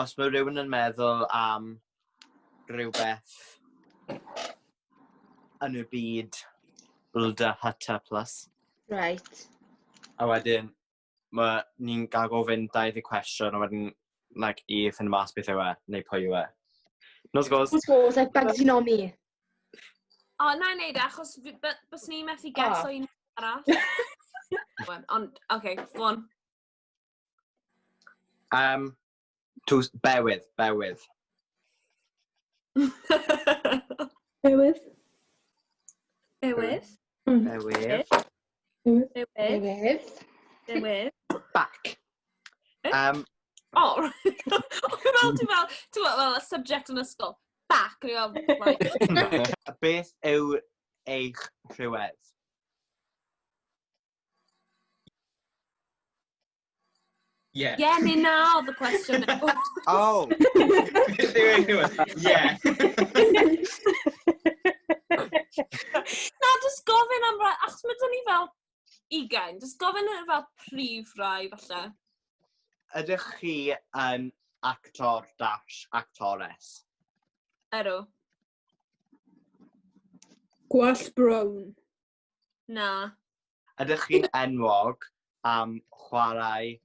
os mae rhywun yn meddwl am rhywbeth yn y byd Wilder Hutter Plus. Right. A wedyn, ni'n gael gofyn 20 cwestiwn, a wedyn, like, i ffynd mas beth yw e, neu pwy yw e. Nos gos. What's goes, like Bugsy Nomi. O, na i neud e, achos bys ni methu ges o un arall. Ond, okay, go on. Bear with. Bear with. Bear with. Back. Oh, ti'n fel, a subject yn ysgol. Back, right. Beth yw eich rhywedd? Yeah. Yeah, neu na oedd y cwestiwn. Oh! Yeah. Na, just gofyn am rai, achos mae dyn ni fel 20, just gofyn yn fel prif rai, falle. Ydych chi yn actor/actores? Ero. Gwall brown. Na. Ydych chi'n enwog am chwarae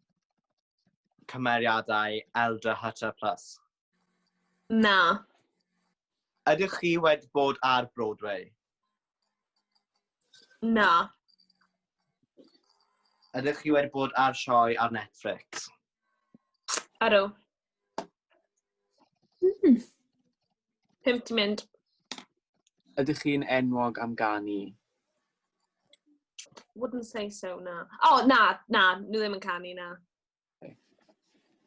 cymeriadau Elder Hutter Plus? Na. Ydych chi wedi bod ar Broadway? Na. Ydych chi wedi bod ar sioe ar Netflix? Ero. 5 ti mynd. Ydych chi'n enwog am ganu? Wouldn't say so, na. Oh, na, nhw ddim yn canu, na. Okay.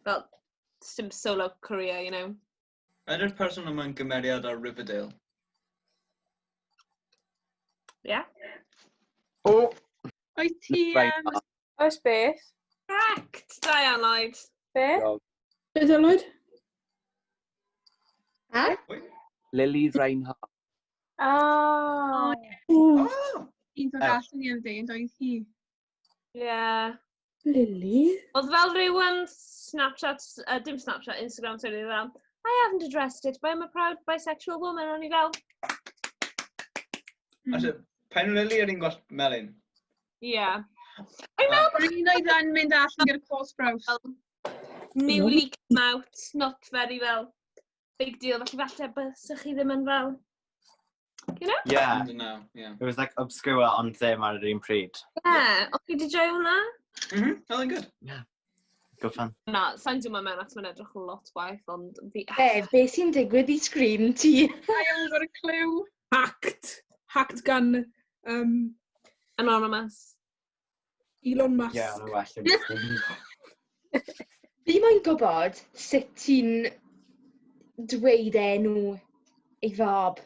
Fel, sim solo career, you know. Ydy'r person yma'n gymeriad ar Riverdale? Yeah? O! Oes ti... Oes beth? Correct! Diane Lloyd. Beth? Beth Lloyd? Ha? Lily Reinhardt. Oh. Oh! Un o'r allan i am dweud, oedd hi. Yeah. Lily? Oedd fel rhywun Snapchat, dim Snapchat, Instagram, sorry, fel, I haven't addressed it, but I'm a proud bisexual woman, o'n i fel. Pen Lily yr un gwell melyn? Yeah. O'n i'n meddwl Un oedd yn mynd allan gyda cos braws. newly come out, not very well, big deal, felly falle bysych chi ddim yn fel, you know? Yeah, No, yeah. it was like obscure ond ddim ar yr un pryd. Yeah, o'ch chi di joio hwnna? Oh, good. Yeah, good fun. Na, sa'n dwi'n mewn at mae'n edrych lot gwaith, ond fi... Be sy'n digwydd i sgrin ti? I haven't got a clue. Hacked gan Anonymous. Elon Musk. Yeah, o'n well. Fi moyn gwybod sut ti'n dweud enw ei fab.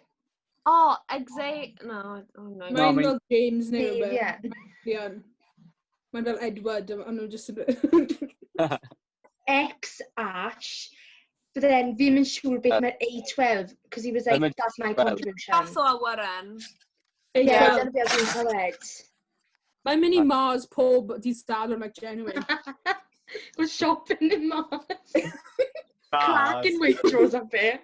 Oh, no, oh no. Mae'n fel James neu Dave, rhywbeth. ie. Mae'n fel Edward, a nhw just a bit... X-Ash. But then fi'n mynd siŵr beth mae'r A12, because he was like, that's my contribution. That's o awyren. Yeah, dyna beth fi'n clywed. Mae'n mynd i Mars pob dydd Sadwrn, like, genuine. Was shopping in Mars. Clacking Waitrose a bit.